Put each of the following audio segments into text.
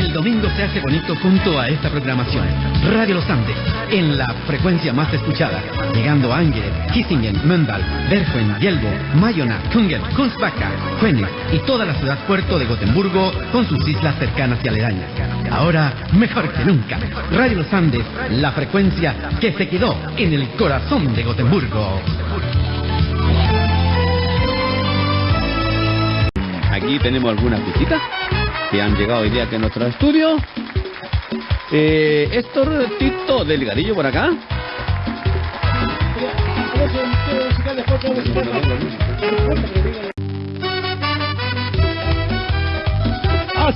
El domingo se hace bonito junto a esta programación. Radio Los Andes, en la frecuencia más escuchada, llegando a Angere, Kissingen, Mölndal, Bergen, Yelbo, Mayona, Kungel, Kungsbacka, Juene y toda la ciudad puerto de Gotemburgo con sus islas cercanas y aledañas. Ahora, mejor que nunca, Radio Los Andes, la frecuencia que se quedó en el corazón de Gotemburgo. Aquí tenemos algunas visitas que han llegado hoy día aquí a nuestro estudio. Héctor Tito Delgadillo por acá.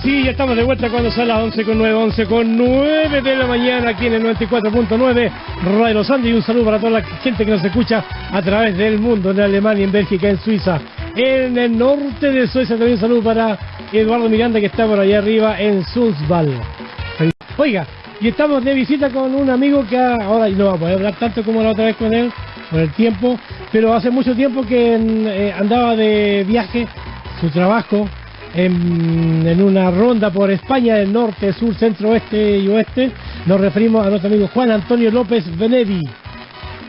Sí, ya estamos de vuelta cuando son las 11:09 de la mañana aquí en el 94.9 Radio Los Andes, y un saludo para toda la gente que nos escucha a través del mundo, en Alemania, en Bélgica, en Suiza, en el norte de Suecia. También un saludo para Eduardo Miranda, que está por allá arriba en Sundsvall. Oiga, y estamos de visita con un amigo que ahora no va a poder hablar tanto como la otra vez con él por el tiempo, pero hace mucho tiempo que andaba de viaje, su trabajo en una ronda por España, del norte, sur, centro, oeste y oeste. Nos referimos a nuestro amigo Juan Antonio López Benedi,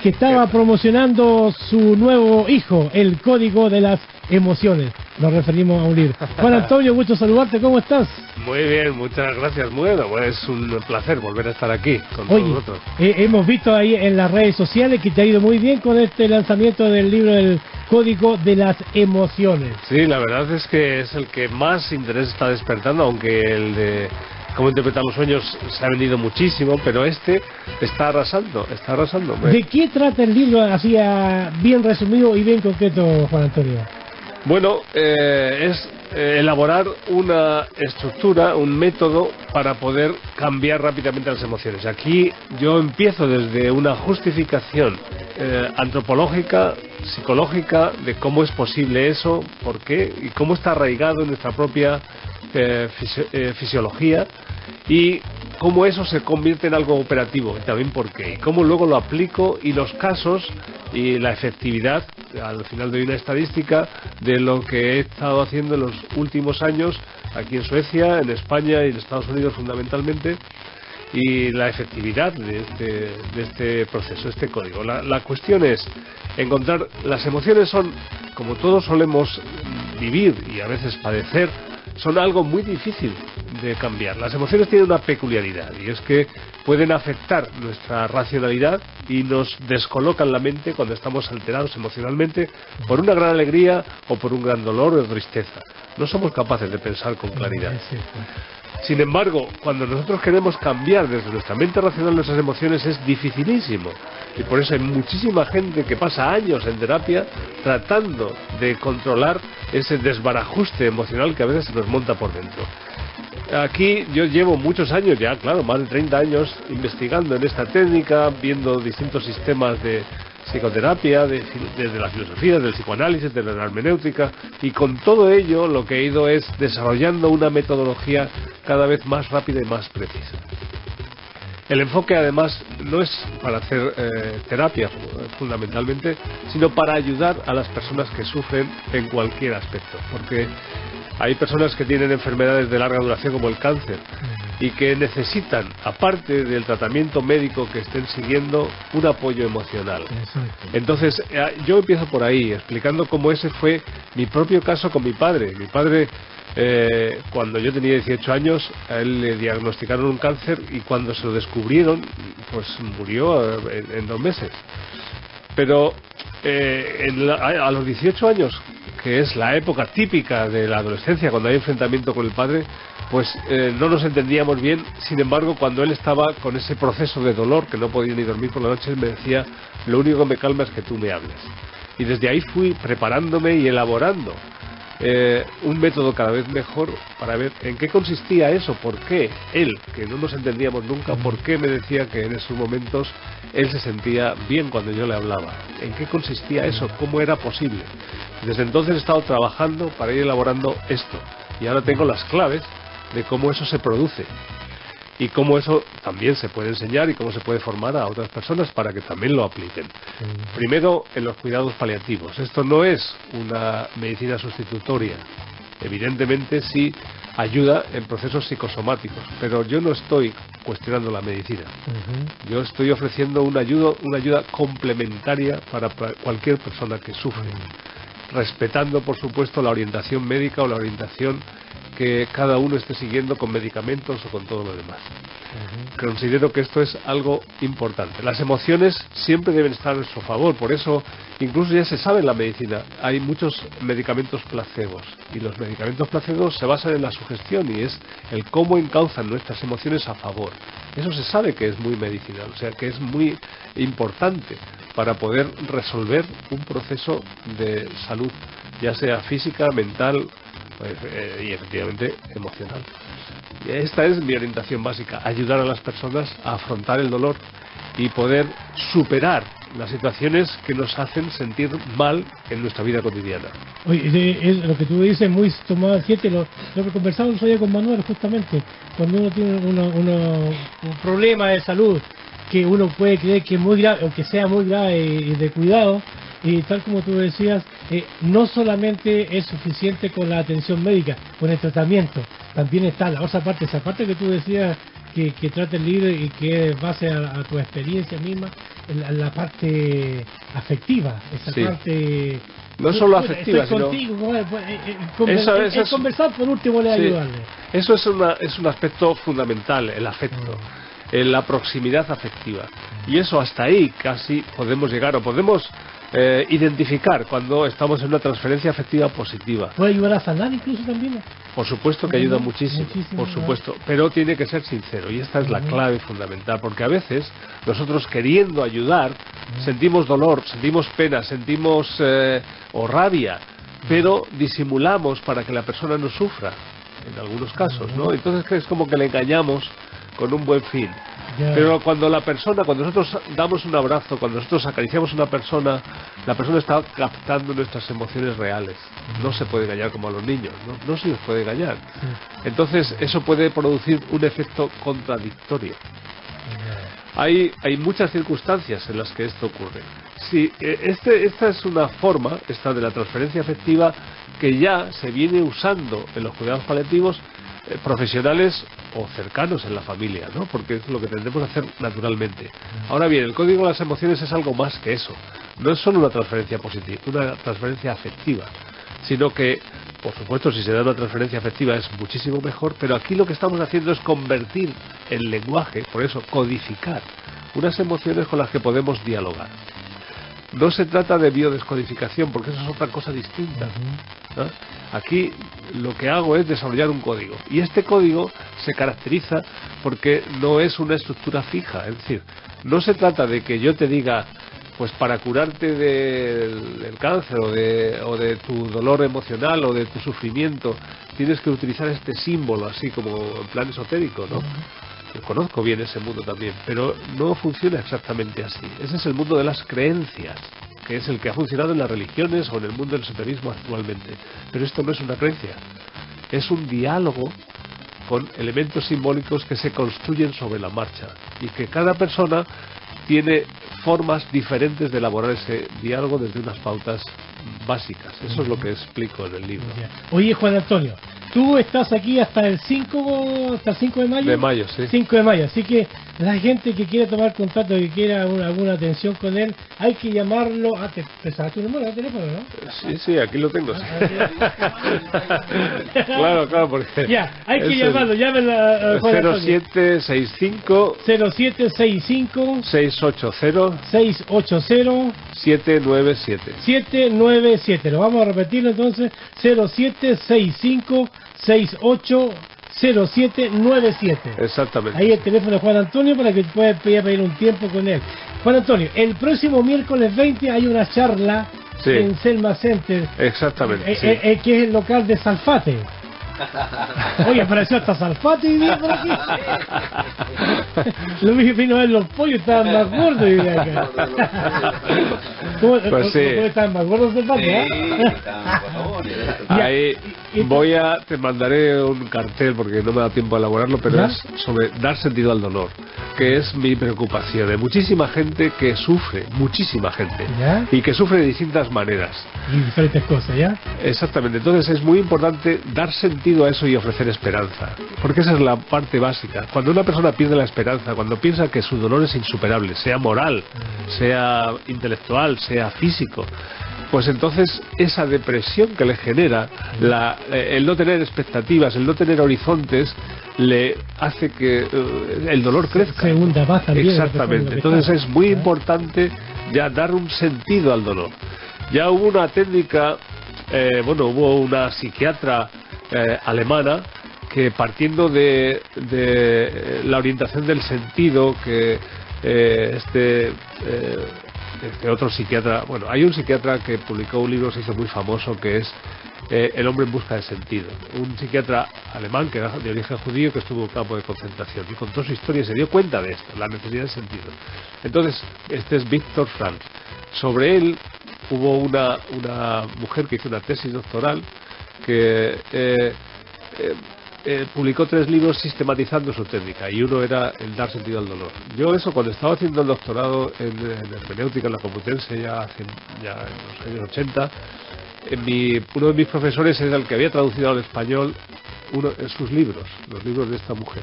que estaba promocionando su nuevo hijo, El Código de las Emociones. Nos referimos a un libro. Juan Antonio, gusto saludarte, ¿cómo estás? Muy bien, muchas gracias. Bueno, pues es un placer volver a estar aquí con todos vosotros. Hemos visto ahí en las redes sociales que te ha ido muy bien con este lanzamiento del libro El Código de las Emociones. Sí, la verdad es que es el que más interés está despertando, aunque el de cómo interpretar los sueños se ha vendido muchísimo, pero este está arrasando, está arrasando. ¿De qué trata el libro, así bien resumido y bien concreto, Juan Antonio? Bueno, es elaborar una estructura, un método para poder cambiar rápidamente las emociones. Aquí yo empiezo desde una justificación antropológica, psicológica, de cómo es posible eso, por qué y cómo está arraigado en nuestra propia fisiología, y cómo eso se convierte en algo operativo, y también por qué, y cómo luego lo aplico, y los casos y la efectividad. Al final doy una estadística de lo que he estado haciendo en los últimos años aquí en Suecia, en España y en Estados Unidos fundamentalmente, y la efectividad de este proceso, este código. La cuestión es encontrar. Las emociones son, como todos solemos vivir y a veces padecer, son algo muy difícil de cambiar. Las emociones tienen una peculiaridad, y es que pueden afectar nuestra racionalidad y nos descolocan la mente cuando estamos alterados emocionalmente por una gran alegría o por un gran dolor o tristeza. No somos capaces de pensar con claridad. Sin embargo, cuando nosotros queremos cambiar desde nuestra mente racional nuestras emociones, es dificilísimo. Y por eso hay muchísima gente que pasa años en terapia tratando de controlar ese desbarajuste emocional que a veces se nos monta por dentro. Aquí yo llevo muchos años ya, claro, más de 30 años investigando en esta técnica, viendo distintos sistemas de psicoterapia, desde la filosofía, del psicoanálisis, de la hermenéutica, y con todo ello lo que he ido es desarrollando una metodología cada vez más rápida y más precisa. El enfoque además no es para hacer terapia fundamentalmente, sino para ayudar a las personas que sufren en cualquier aspecto, porque hay personas que tienen enfermedades de larga duración como el cáncer y que necesitan, aparte del tratamiento médico que estén siguiendo, un apoyo emocional. Entonces yo empiezo por ahí, explicando cómo ese fue mi propio caso con mi padre. Mi padre, cuando yo tenía 18 años, a él le diagnosticaron un cáncer, y cuando se lo descubrieron, pues murió en 2 meses. Pero a los 18 años, que es la época típica de la adolescencia, cuando hay enfrentamiento con el padre, pues no nos entendíamos bien. Sin embargo, cuando él estaba con ese proceso de dolor, que no podía ni dormir por la noche, él me decía: lo único que me calma es que tú me hables. Y desde ahí fui preparándome y elaborando un método cada vez mejor para ver en qué consistía eso, por qué él, que no nos entendíamos nunca, por qué me decía que en esos momentos él se sentía bien cuando yo le hablaba, en qué consistía eso, cómo era posible. Desde entonces he estado trabajando para ir elaborando esto, y ahora tengo las claves de cómo eso se produce y cómo eso también se puede enseñar y cómo se puede formar a otras personas para que también lo apliquen. Primero, en los cuidados paliativos. Esto no es una medicina sustitutoria. Evidentemente, si ayuda en procesos psicosomáticos, pero yo no estoy cuestionando la medicina. Yo estoy ofreciendo una ayuda complementaria para cualquier persona que sufre, respetando, por supuesto, la orientación médica o la orientación que cada uno esté siguiendo con medicamentos o con todo lo demás. Considero que esto es algo importante. Las emociones siempre deben estar a nuestro favor, por eso incluso ya se sabe en la medicina, hay muchos medicamentos placebos, y los medicamentos placebos se basan en la sugestión y es el cómo encauzan nuestras emociones a favor. Eso se sabe que es muy medicinal, o sea que es muy importante para poder resolver un proceso de salud, ya sea física, mental y efectivamente emocional. Esta es mi orientación básica, ayudar a las personas a afrontar el dolor y poder superar las situaciones que nos hacen sentir mal en nuestra vida cotidiana. Oye, lo que tú dices muy tomado siete, lo que conversamos hoy con Manuel justamente, cuando uno tiene un problema de salud que uno puede creer que es muy grave o que sea muy grave y de cuidado, y tal como tú decías, no solamente es suficiente con la atención médica, con el tratamiento, también está la otra parte, esa parte que tú decías que trata el libro y que es base a tu experiencia misma, la parte afectiva, esa sí. Parte... No solo afectiva, estoy contigo, sino conversar por último le ayudarle. Eso es un aspecto fundamental, el afecto, la proximidad afectiva. Y eso hasta ahí casi podemos llegar, o podemos identificar cuando estamos en una transferencia afectiva positiva. ¿Puede ayudar a sanar incluso también? Por supuesto que ayuda muchísimo, por supuesto, pero tiene que ser sincero, y esta es la clave fundamental, porque a veces nosotros queriendo ayudar sentimos dolor, sentimos pena, sentimos o rabia, pero disimulamos para que la persona no sufra, en algunos casos, ¿no? Entonces es como que le engañamos con un buen fin. Pero cuando nosotros damos un abrazo, cuando nosotros acariciamos a una persona, la persona está captando nuestras emociones reales. No se puede engañar como a los niños, no se les puede engañar. Entonces eso puede producir un efecto contradictorio. Hay muchas circunstancias en las que esto ocurre. Sí, esta es una forma, esta de la transferencia afectiva, que ya se viene usando en los cuidados paliativos profesionales o cercanos en la familia, ¿no? Porque es lo que tendremos que hacer naturalmente. Ahora bien, el código de las emociones es algo más que eso. No es solo una transferencia positiva, una transferencia afectiva, sino que, por supuesto, si se da una transferencia afectiva es muchísimo mejor, pero aquí lo que estamos haciendo es convertir el lenguaje, por eso, codificar unas emociones con las que podemos dialogar. No se trata de biodescodificación, porque eso es otra cosa distinta, ¿no? Aquí lo que hago es desarrollar un código, y este código se caracteriza porque no es una estructura fija. Es decir, no se trata de que yo te diga, pues para curarte del cáncer o de tu dolor emocional o de tu sufrimiento tienes que utilizar este símbolo así como en plan esotérico, ¿no? Yo conozco bien ese mundo también, pero no funciona exactamente así. Ese es el mundo de las creencias, que es el que ha funcionado en las religiones o en el mundo del esoterismo actualmente. Pero esto no es una creencia, es un diálogo con elementos simbólicos que se construyen sobre la marcha y que cada persona tiene formas diferentes de elaborar ese diálogo desde unas pautas básicas. Eso es lo que explico en el libro. Oye, Juan Antonio, tú estás aquí hasta el 5 de mayo. De mayo, sí. 5 de mayo, así que la gente que quiera tomar contacto, que quiera alguna atención con él, hay que llamarlo. ¿Te sabes tu número de teléfono, no? Sí, aquí lo tengo. Sí. Claro, porque... Ya, hay que llamarlo, llamen a Juan Antonio. 0765 680 797. Lo vamos a repetirlo entonces, 0765 680797. Exactamente. Ahí el teléfono de Juan Antonio para que pueda pedir un tiempo con él. Juan Antonio, el próximo miércoles 20 hay una charla en Selma Center. Exactamente. Que es el local de Salfate. Oye, apareció hasta Salfate y por aquí. Lo vino a ver los pollos, estaban más gordos y acá. Pues sí. Estaban más gordos Salfate, Ahí te mandaré un cartel porque no me da tiempo a elaborarlo, pero es sobre dar sentido al dolor, que es mi preocupación de muchísima gente que sufre, muchísima gente, y que sufre de distintas maneras. Y diferentes cosas, ¿ya? Exactamente. Entonces es muy importante dar sentido sentido a eso y ofrecer esperanza, porque esa es la parte básica. Cuando una persona pierde la esperanza, cuando piensa que su dolor es insuperable, sea moral, sea intelectual, sea físico, pues entonces esa depresión que le genera el no tener expectativas, el no tener horizontes, le hace que el dolor crezca. Segunda más también. Exactamente. Entonces es muy importante ya dar un sentido al dolor. Ya hubo una técnica, hubo una psiquiatra alemana que, partiendo de la orientación del sentido que este otro psiquiatra, hay un psiquiatra que publicó un libro, se hizo muy famoso, que es El hombre en busca de sentido. Un psiquiatra alemán que era de origen judío, que estuvo en un campo de concentración y contó su historia y se dio cuenta de esto, la necesidad de sentido. Entonces, este es Viktor Frankl. Sobre él hubo una mujer que hizo una tesis doctoral que publicó 3 libros sistematizando su técnica, y uno era el dar sentido al dolor. Yo eso, cuando estaba haciendo el doctorado en hermenéutica en la Complutense, ya en los años 80, uno de mis profesores era el que había traducido al español sus libros, los libros de esta mujer.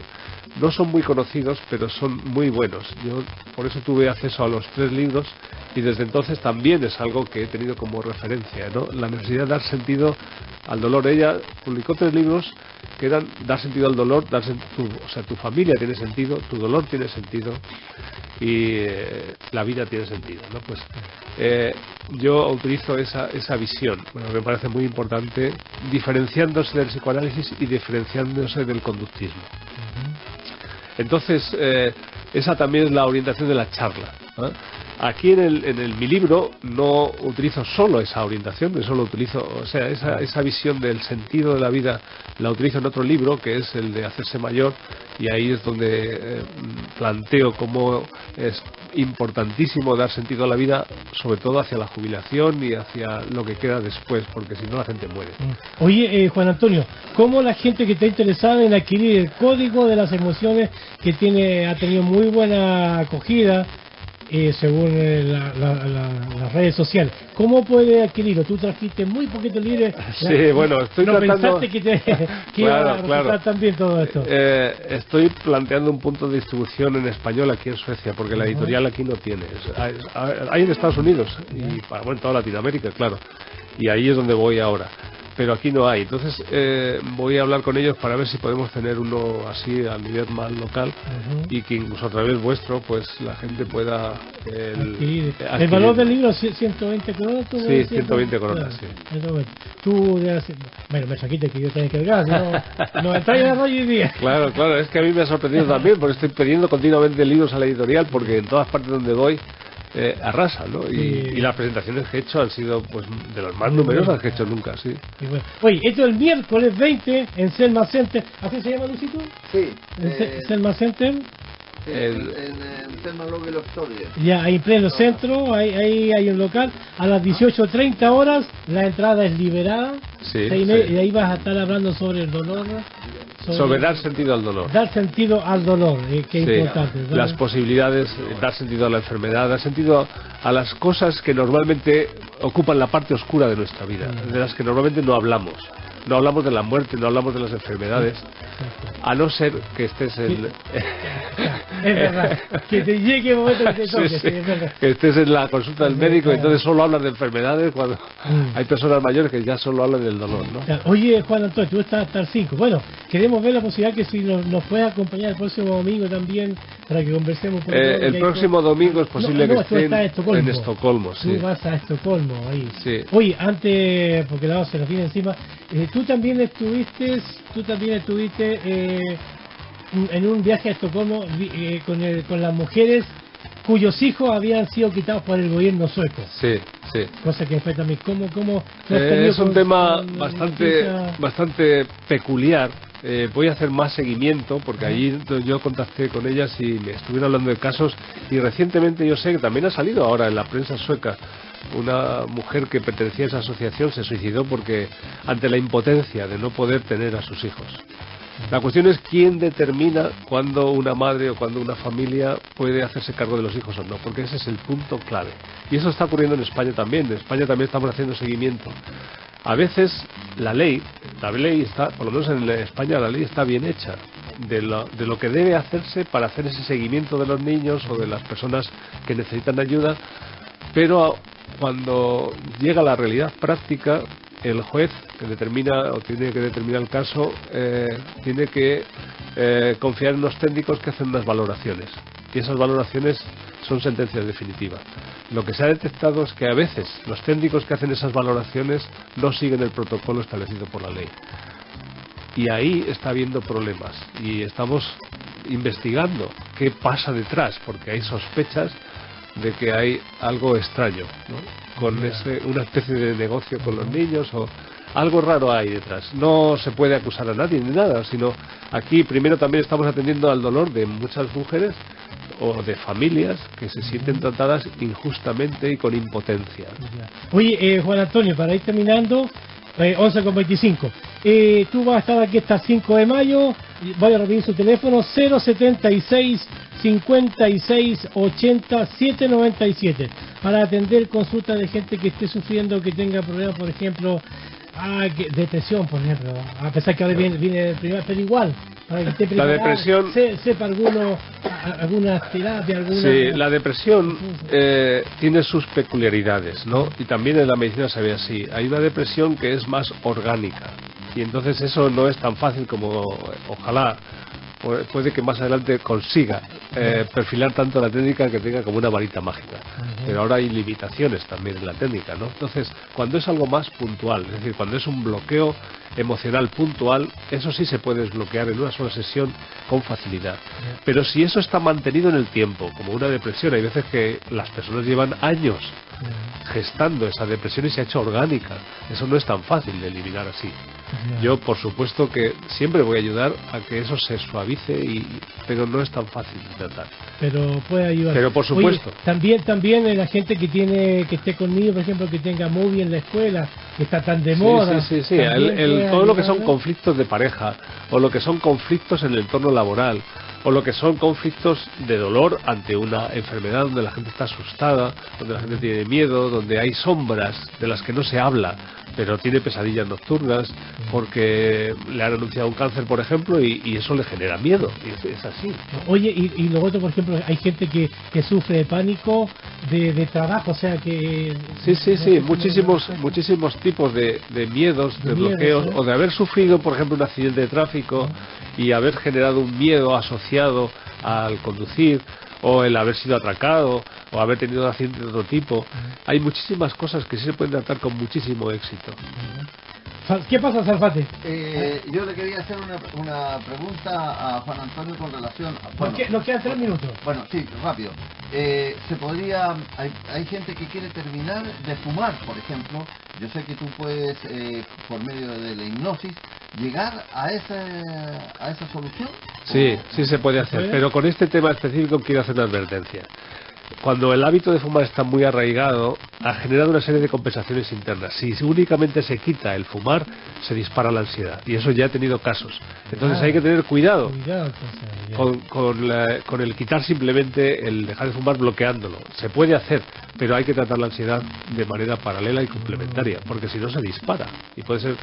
No son muy conocidos, pero son muy buenos. Yo por eso tuve acceso a los 3 libros, y desde entonces también es algo que he tenido como referencia, ¿no? La necesidad de dar sentido al dolor. Ella publicó 3 libros que eran dar sentido al dolor, tu familia tiene sentido, tu dolor tiene sentido, y la vida tiene sentido, ¿no? Pues yo utilizo esa visión. Me parece muy importante, diferenciándose del psicoanálisis y diferenciándose del conductismo. Entonces, esa también es la orientación de la charla, ¿eh? Aquí en mi libro no utilizo solo esa orientación, solo utilizo, esa visión del sentido de la vida la utilizo en otro libro, que es el de Hacerse Mayor, y ahí es donde planteo cómo es importantísimo dar sentido a la vida, sobre todo hacia la jubilación y hacia lo que queda después, porque si no la gente muere. Oye, Juan Antonio, ¿cómo la gente que está interesada en adquirir el código de las emociones, que ha tenido muy buena acogida según las redes sociales, cómo puede adquirirlo? Tú trajiste muy poquitos libros. Sí, estoy tratando... pensaste que iba a resultar también todo esto. Estoy planteando un punto de distribución en español aquí en Suecia, porque la editorial aquí no tiene. Hay en Estados Unidos y en toda Latinoamérica, claro, y ahí es donde voy ahora, pero aquí no hay. Entonces voy a hablar con ellos para ver si podemos tener uno así a nivel más local, y que incluso a través vuestro pues la gente pueda adquirir. El valor del libro es 120 coronas. Sí, 120 coronas, sí. Tú me saquiste que yo tenía que cargar, no entraña de hoy y día. Claro, es que a mí me ha sorprendido también, porque estoy pidiendo continuamente libros a la editorial, porque en todas partes donde voy arrasa, ¿no? Y las presentaciones que he hecho han sido pues de las más numerosas que he hecho nunca, sí. Oye, esto es el miércoles 20 en Selma Center. ¿Así se llama, Lucito? Sí. Selma Center. En Selma Lobel Octavia. Ya, ahí en pleno centro, ahí hay un local. A las 18:30 horas, la entrada es liberada. Sí, y ahí vas a estar hablando sobre el dolor. Sobre dar sentido al dolor. Dar sentido al dolor, que es importante, ¿verdad? Las posibilidades, dar sentido a la enfermedad, dar sentido a las cosas que normalmente ocupan la parte oscura de nuestra vida, de las que normalmente no hablamos. No hablamos de la muerte, no hablamos de las enfermedades, a no ser que estés en... Es verdad, que te llegue el momento que te toque, sí. es verdad. Que estés en la consulta del médico y entonces solo hablas de enfermedades, cuando hay personas mayores que ya solo hablan del dolor, ¿no? Oye, Juan Antonio, tú estás hasta el 5. Bueno, queremos ver la posibilidad que si nos puedes acompañar el próximo domingo también, para que conversemos. El próximo domingo es posible que esté en Estocolmo. Sí. Tú vas a Estocolmo, ahí. Sí. Oye, antes, porque la se nos viene encima, tú también estuviste en un viaje a Estocolmo con las mujeres cuyos hijos habían sido quitados por el gobierno sueco. Sí. Cosa que fue también ¿cómo es un tema bastante peculiar. Voy a hacer más seguimiento, porque allí yo contacté con ellas y me estuvieron hablando de casos, y recientemente yo sé que también ha salido ahora en la prensa sueca una mujer que pertenecía a esa asociación se suicidó porque ante la impotencia de no poder tener a sus hijos. La cuestión es quién determina cuándo una madre o cuándo una familia puede hacerse cargo de los hijos o no, porque ese es el punto clave. Y eso está ocurriendo en España también. En España también estamos haciendo seguimiento A veces la ley está, por lo menos en España, la ley está bien hecha de lo que debe hacerse para hacer ese seguimiento de los niños o de las personas que necesitan ayuda, pero cuando llega la realidad práctica, el juez que determina o tiene que determinar el caso tiene que confiar en unos técnicos que hacen unas valoraciones, y esas valoraciones son sentencias definitivas. Lo que se ha detectado es que a veces los técnicos que hacen esas valoraciones no siguen el protocolo establecido por la ley, y ahí está habiendo problemas, y estamos investigando qué pasa detrás, porque hay sospechas de que hay algo extraño, ¿no? Con una especie de negocio con los niños, o algo raro hay detrás. No se puede acusar a nadie ni nada, sino aquí primero también estamos atendiendo al dolor de muchas mujeres o de familias que se sienten tratadas injustamente y con impotencia. Oye, Juan Antonio, para ir terminando, 11:25. Tú vas a estar aquí hasta el 5 de mayo. Voy a repetir su teléfono: 076 56 80 797, para atender consultas de gente que esté sufriendo, que tenga problemas, por ejemplo, depresión, por ejemplo, a pesar que ahora viene el primer, pero igual, para que esté preparado, la depresión, sepa alguna terapia, Sí, la depresión tiene sus peculiaridades, ¿no? Y también en la medicina se ve así. Hay una depresión que es más orgánica, y entonces eso no es tan fácil como ojalá. Puede que más adelante consiga perfilar tanto la técnica que tenga como una varita mágica. Pero ahora hay limitaciones también en la técnica, ¿no? Entonces, cuando es algo más puntual, es decir, cuando es un bloqueo emocional puntual, eso sí se puede desbloquear en una sola sesión con facilidad. Pero si eso está mantenido en el tiempo, como una depresión, hay veces que las personas llevan años gestando esa depresión y se ha hecho orgánica. Eso no es tan fácil de eliminar así. Yo, por supuesto, que siempre voy a ayudar a que eso se suavice, pero no es tan fácil de tratar. Pero puede ayudar. Pero por supuesto. Oye, también la gente que esté con niños, por ejemplo, que tenga movie en la escuela, que está tan de moda. Sí. Todo lo que son conflictos de pareja, o lo que son conflictos en el entorno laboral, o lo que son conflictos de dolor ante una enfermedad donde la gente está asustada, donde la gente tiene miedo, donde hay sombras de las que no se habla, pero tiene pesadillas nocturnas porque le han anunciado un cáncer, por ejemplo, y eso le genera miedo, y es así. Oye, y luego, por ejemplo, hay gente que sufre de pánico de trabajo, o sea que... Sí, muchísimos tipos de miedos, de bloqueos, o de haber sufrido, por ejemplo, un accidente de tráfico y haber generado un miedo asociado al conducir, o el haber sido atracado, o haber tenido un accidente de otro tipo. Hay muchísimas cosas que sí se pueden tratar con muchísimo éxito. ¿Qué pasa, Salfate? Yo le quería hacer una pregunta a Juan Antonio con relación... Nos quedan 3 minutos. Bueno, sí, rápido. Hay gente que quiere terminar de fumar, por ejemplo. Yo sé que tú puedes, por medio de la hipnosis, llegar a esa solución. Sí se puede hacer, pero con este tema específico quiero hacer una advertencia. Cuando el hábito de fumar está muy arraigado, ha generado una serie de compensaciones internas. Si únicamente se quita el fumar, se dispara la ansiedad. Y eso ya ha tenido casos. Entonces hay que tener cuidado con el quitar simplemente el dejar de fumar bloqueándolo. Se puede hacer, pero hay que tratar la ansiedad de manera paralela y complementaria, porque si no se dispara. Y puede ser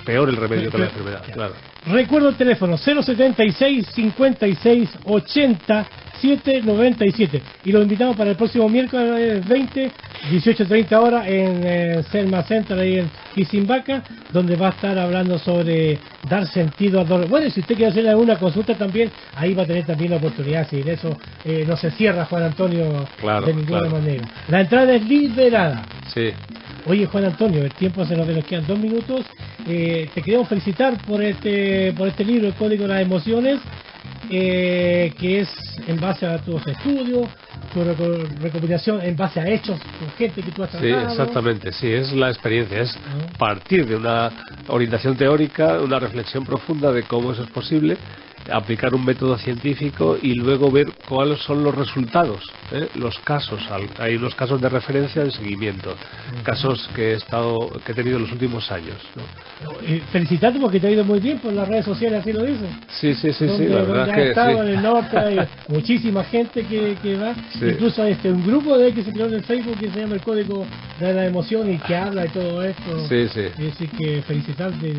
peor el remedio que la enfermedad. Claro. Recuerdo el teléfono: 076 56 80 797, y lo invitamos para el próximo miércoles 20, 18:30 horas en Selma Center, ahí en Quisimbaca, donde va a estar hablando sobre dar sentido al dolor. Bueno, y si usted quiere hacerle alguna consulta también, ahí va a tener también la oportunidad. Si de eso no se cierra, Juan Antonio, de ninguna manera. La entrada es liberada. Sí. Oye, Juan Antonio, el tiempo nos quedan 2 minutos. Te queremos felicitar por este libro, El Código de las Emociones, que es en base a tus estudios, tu recopilación en base a hechos con gente que tú has tratado. Sí, exactamente, sí, es la experiencia, es partir de una orientación teórica, una reflexión profunda de cómo eso es posible, aplicar un método científico y luego ver cuáles son los resultados, los casos. Hay unos casos de referencia de seguimiento, casos que he tenido en los últimos años, ¿no? Felicitarte porque te ha ido muy bien por las redes sociales, así lo dicen. Sí, la verdad es que sí. En el norte hay muchísima gente que va, incluso hay un grupo que se creó en el Facebook que se llama El Código da la emoción y que habla y todo esto. Sí, sí. Así que felicitarte,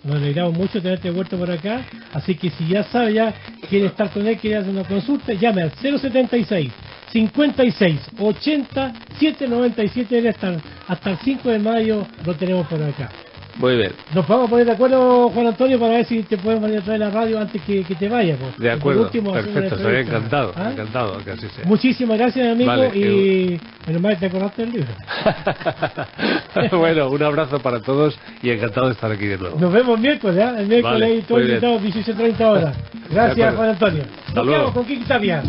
nos alegramos mucho tenerte vuelto por acá. Así que si ya sabe, ya quiere estar con él, quiere hacer una consulta, llame al 076 56 80 797. Hasta el 5 de mayo lo tenemos por acá. Muy bien. Nos vamos a poner de acuerdo, Juan Antonio, para ver si te podemos venir a traer la radio antes que te vayas. Pues. De acuerdo, último, perfecto, estaría encantado, ¿Ah? encantado que así sea. Muchísimas gracias, amigo, Vale, y menos mal que te acordaste del libro. Bueno, un abrazo para todos y encantado de estar aquí de nuevo. Nos vemos miércoles, el miércoles Vale, y todos muy bien. invitados 18:30 horas. Gracias, Juan Antonio. Nos luego. quedamos con Kiki Tapia.